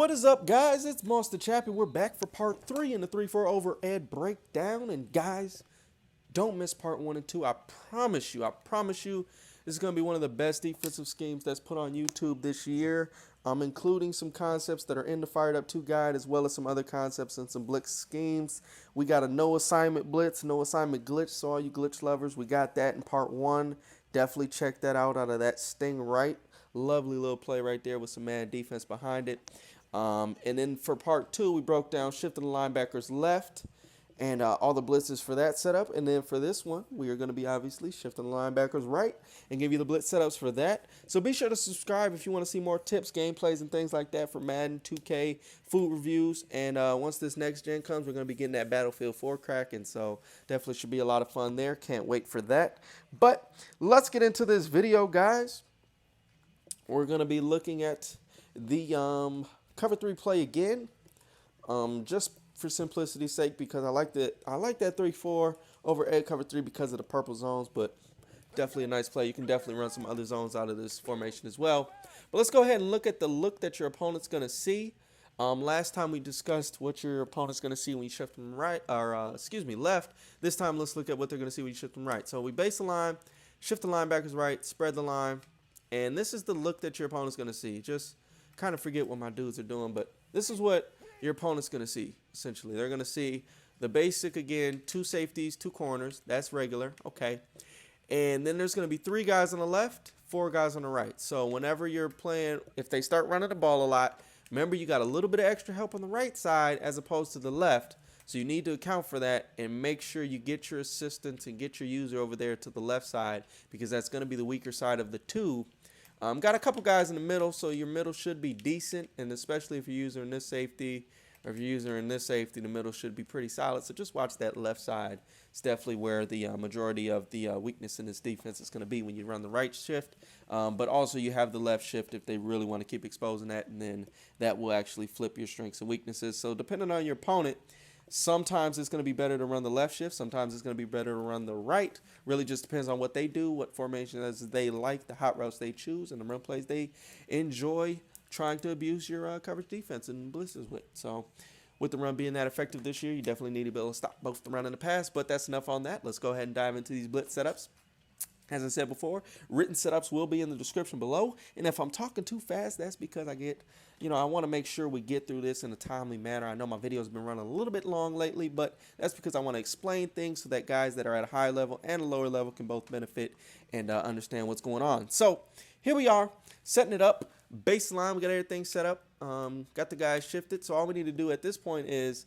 What is up, guys? It's Monster Chap, and we're back for part 3 in the 3-4 over Ed breakdown. And guys, don't miss part 1 and 2. I promise you, this is going to be one of the best defensive schemes that's put on YouTube this year. I'm including some concepts that are in the Fired Up 2 guide, as well as some other concepts and some blitz schemes. We got a no assignment blitz, no assignment glitch, so all you glitch lovers, we got that in part 1. Definitely check that out of that Sting Right. Lovely little play right there with some man defense behind it. And then for part 2, we broke down shifting the linebackers left and all the blitzes for that setup. And then for this one, we are going to be obviously shifting the linebackers right and give you the blitz setups for that. So be sure to subscribe if you want to see more tips, gameplays, and things like that for Madden, 2K, food reviews. And once this next gen comes, we're going to be getting that Battlefield 4 cracking. So definitely should be a lot of fun there. Can't wait for that. But let's get into this video, guys. We're going to be looking at the cover 3 play again, just for simplicity's sake, because I like that 3-4 over Ed cover 3 because of the purple zones, but definitely a nice play. You can definitely run some other zones out of this formation as well. But let's go ahead and look at the look that your opponent's going to see. Last time we discussed what your opponent's going to see when you shift them right, or left. This time let's look at what they're going to see when you shift them right. So we base the line, shift the linebackers right, spread the line, and this is the look that your opponent's going to see. Just kind of forget what my dudes are doing, but this is what your opponent's going to see, essentially. They're going to see the basic, again, 2 safeties, 2 corners. That's regular, okay. And then there's going to be 3 guys on the left, 4 guys on the right. So whenever you're playing, if they start running the ball a lot, remember you got a little bit of extra help on the right side as opposed to the left. So you need to account for that and make sure you get your assistants and get your user over there to the left side, because that's going to be the weaker side of the 2. Got a couple guys in the middle, so your middle should be decent, and especially if you're using this safety, or if you're using this safety, the middle should be pretty solid. So just watch that left side. It's definitely where the majority of the weakness in this defense is going to be when you run the right shift. But also you have the left shift if they really want to keep exposing that, and then that will actually flip your strengths and weaknesses. So depending on your opponent, sometimes it's going to be better to run the left shift. Sometimes it's going to be better to run the right. Really just depends on what they do, what formations they like, the hot routes they choose, and the run plays they enjoy trying to abuse your coverage defense and blitzes with. So with the run being that effective this year, you definitely need to be able to stop both the run and the pass. But that's enough on that. Let's go ahead and dive into these blitz setups. As I said before, written setups will be in the description below. And if I'm talking too fast, that's because I want to make sure we get through this in a timely manner. I know my video's been running a little bit long lately, but that's because I want to explain things so that guys that are at a high level and a lower level can both benefit and understand what's going on. So here we are, setting it up. Baseline, we got everything set up. Got the guys shifted. So all we need to do at this point is,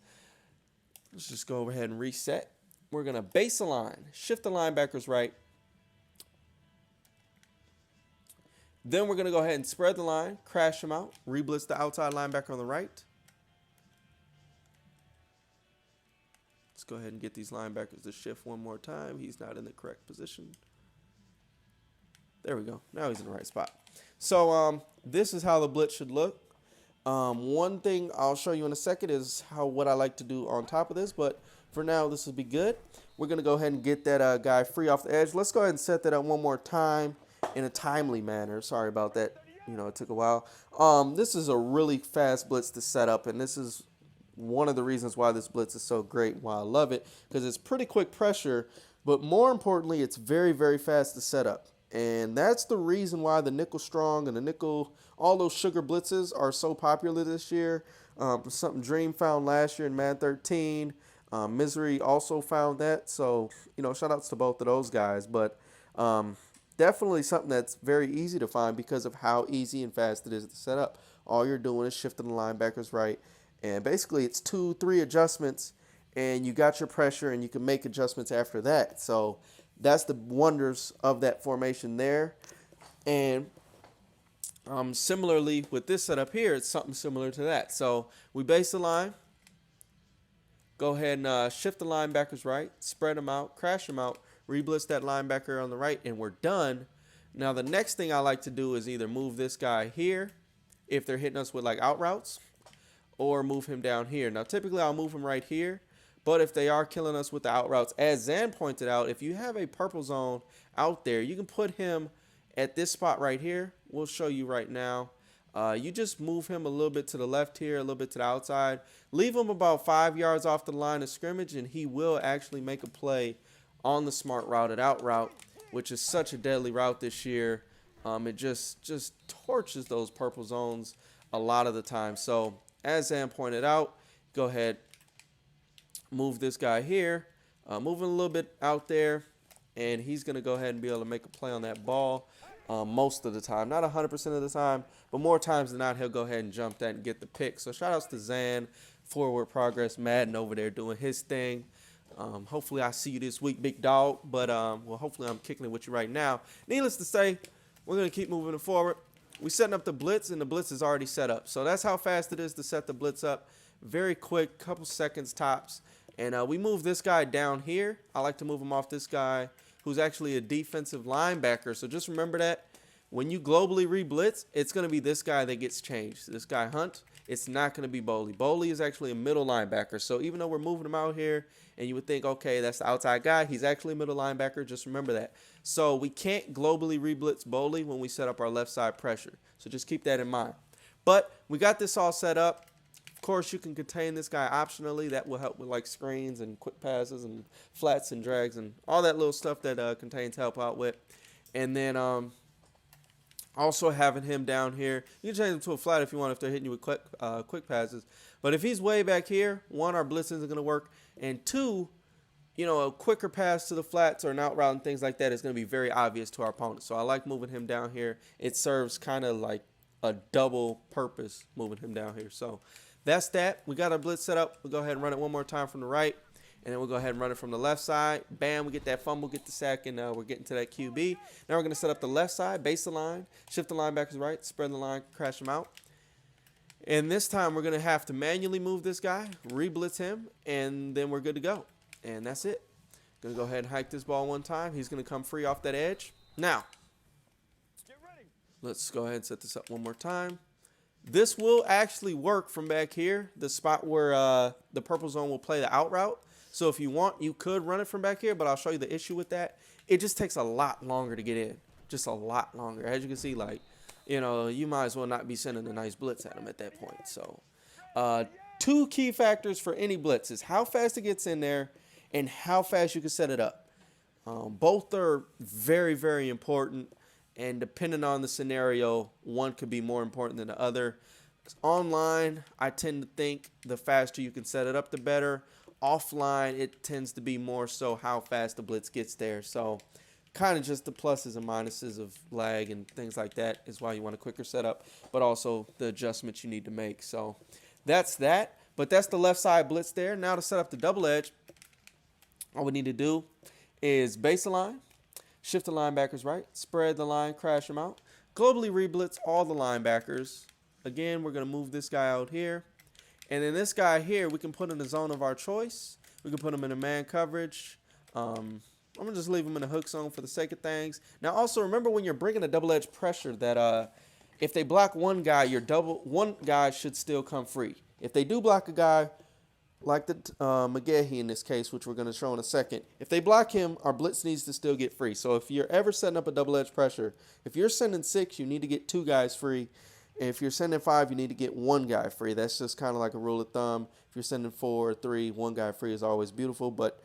let's just go over ahead and reset. We're going to base the line, shift the linebackers right. Then we're going to go ahead and spread the line, crash them out, re-blitz the outside linebacker on the right. Let's go ahead and get these linebackers to shift one more time. He's not in the correct position. There we go. Now he's in the right spot. So this is how the blitz should look. One thing I'll show you in a second is what I like to do on top of this, but for now this will be good. We're going to go ahead and get that guy free off the edge. Let's go ahead and set that up one more time in a timely manner. Sorry about that. It took a while. This is a really fast blitz to set up, and this is one of the reasons why this blitz is so great, why I love it, because it's pretty quick pressure, but more importantly, it's very, very fast to set up. And that's the reason why the nickel strong and the nickel, all those sugar blitzes are so popular this year. Something Dream found last year in Madden 13. Misery also found that. So, shout outs to both of those guys. But definitely something that's very easy to find because of how easy and fast it is to set up. All you're doing is shifting the linebackers right. And basically it's 2-3 adjustments, and you got your pressure, and you can make adjustments after that. So that's the wonders of that formation there. And similarly with this setup here, it's something similar to that. So we base the line, go ahead and shift the linebackers right, spread them out, crash them out, re-blitz that linebacker on the right, and we're done. Now the next thing I like to do is either move this guy here if they're hitting us with like out routes, or move him down here. Now typically I'll move him right here, but if they are killing us with the out routes, as Zan pointed out, if you have a purple zone out there, you can put him at this spot right here. We'll show you right now. You just move him a little bit to the left here, a little bit to the outside. Leave him about 5 yards off the line of scrimmage, and he will actually make a play on the smart routed out route, which is such a deadly route this year. It just torches those purple zones a lot of the time. So as Zan pointed out, go ahead, move this guy here, moving a little bit out there, and he's going to go ahead and be able to make a play on that ball most of the time. Not 100% of the time, but more times than not, he'll go ahead and jump that and get the pick. So shout outs to Zan, Forward Progress, Madden over there doing his thing. Hopefully I see you this week, big dog, but well, hopefully I'm kicking it with you right now. Needless to say, we're going to keep moving it forward. We're setting up the blitz, and the blitz is already set up. So that's how fast it is to set the blitz up. Very quick, couple seconds tops. And we move this guy down here. I like to move him off this guy who's actually a defensive linebacker. So just remember that when you globally re-blitz, it's going to be this guy that gets changed. This guy Hunt, it's not going to be Boley. Boley is actually a middle linebacker. So even though we're moving him out here and you would think, okay, that's the outside guy, he's actually a middle linebacker. Just remember that. So we can't globally re-blitz Boley when we set up our left side pressure. So just keep that in mind. But we got this all set up. Of course, you can contain this guy optionally. That will help with like screens and quick passes and flats and drags and all that little stuff that contains help out with. And then also having him down here, you can change him to a flat if you want, if they're hitting you with quick passes. But if he's way back here, one, our blitz isn't going to work, and two, you know, a quicker pass to the flats or an out route and things like that is going to be very obvious to our opponent. So I like moving him down here. It serves kind of like a double purpose moving him down here. So that's that. We got our blitz set up. We'll go ahead and run it one more time from the right, and then we'll go ahead and run it from the left side. Bam, we get that fumble, get the sack, and we're getting to that QB. Now we're going to set up the left side, base the line, shift the linebackers right, spread the line, crash them out. And this time we're going to have to manually move this guy, re-blitz him, and then we're good to go. And that's it. Going to go ahead and hike this ball one time. He's going to come free off that edge. Now, let's go ahead and set this up one more time. This will actually work from back here, the spot where the purple zone will play the out route. So if you want, you could run it from back here, but I'll show you the issue with that. It just takes a lot longer to get in, just a lot longer. As you can see, like, you know, you might as well not be sending a nice blitz at them at that point. So two key factors for any blitz is how fast it gets in there and how fast you can set it up. Both are very, very important. And depending on the scenario, one could be more important than the other. Online, I tend to think the faster you can set it up, the better. Offline, it tends to be more so how fast the blitz gets there. So kind of just the pluses and minuses of lag and things like that is why you want a quicker setup, but also the adjustments you need to make. So that's that. But that's the left side blitz there. Now to set up the double edge, all we need to do is base the line, shift the linebackers right, spread the line, crash them out. Globally re-blitz all the linebackers. Again, we're going to move this guy out here. And then this guy here, we can put in the zone of our choice. We can put him in a man coverage. I'm going to just leave him in a hook zone for the sake of things. Now, also remember when you're bringing a double edge pressure that if they block one guy, one guy should still come free. If they do block a guy, like the McGahee in this case, which we're going to show in a second, if they block him, our blitz needs to still get free. So if you're ever setting up a double edge pressure, if you're sending 6, you need to get 2 guys free. And if you're sending 5, you need to get 1 guy free. That's just kind of like a rule of thumb. If you're sending 4 or 3, 1 guy free is always beautiful. But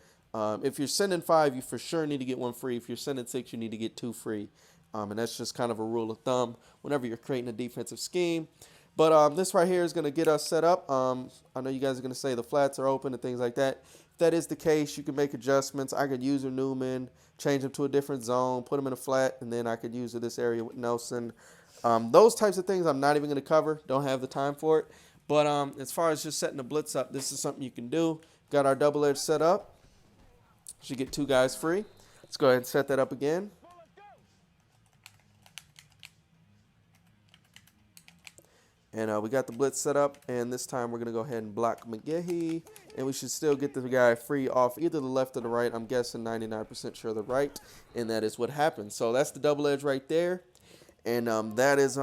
if you're sending 5, you for sure need to get 1 free. If you're sending 6, you need to get 2 free. And that's just kind of a rule of thumb whenever you're creating a defensive scheme. But this right here is going to get us set up. I know you guys are going to say the flats are open and things like that. If that is the case, you can make adjustments. I could use a Newman, change him to a different zone, put him in a flat, and then I could use this area with Nelson. Those types of things I'm not even going to cover. Don't have the time for it. But as far as just setting the blitz up, this is something you can do. Got our double edge set up. Should get 2 guys free. Let's go ahead and set that up again. And we got the blitz set up, and this time we're going to go ahead and block McGahee, and we should still get the guy free off either the left or the right. I'm guessing 99% sure the right, and that is what happened. So that's the double edge right there, and that is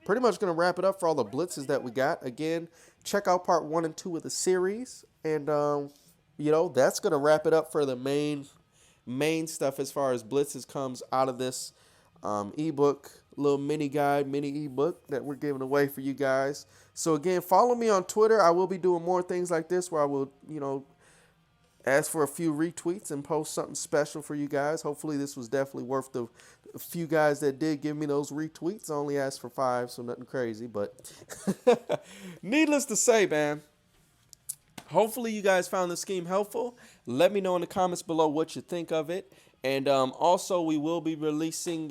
pretty much going to wrap it up for all the blitzes that we got. Again, check out part 1 and 2 of the series, and you know, that's going to wrap it up for the main stuff as far as blitzes comes out of this ebook. little mini guide, mini ebook that we're giving away for you guys. So again, follow me on Twitter. I will be doing more things like this where I will, ask for a few retweets and post something special for you guys. Hopefully this was definitely worth the few guys that did give me those retweets. I only asked for 5, so nothing crazy. But needless to say, man, hopefully you guys found the scheme helpful. Let me know in the comments below what you think of it. And also, we will be releasing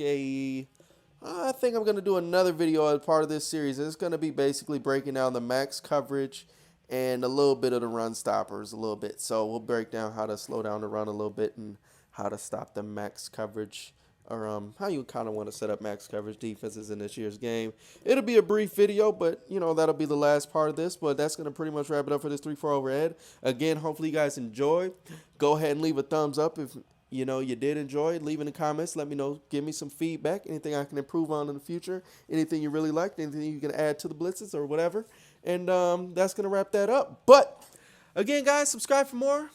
I think I'm going to do another video as part of this series. It's going to be basically breaking down the max coverage and a little bit of the run stoppers a little bit. So we'll break down how to slow down the run a little bit and how to stop the max coverage, or how you kind of want to set up max coverage defenses in this year's game. It'll be a brief video, but that'll be the last part of this. But that's going to pretty much wrap it up for this 3-4 overhead. Again, hopefully you guys enjoyed. Go ahead and leave a thumbs up if you did enjoy it. Leave in the comments. Let me know. Give me some feedback. Anything I can improve on in the future. Anything you really liked. Anything you can add to the blitzes or whatever. And that's going to wrap that up. But, again, guys, subscribe for more.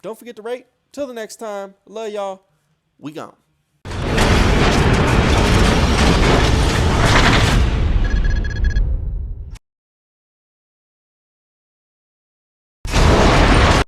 Don't forget to rate. Till the next time. Love y'all. We gone.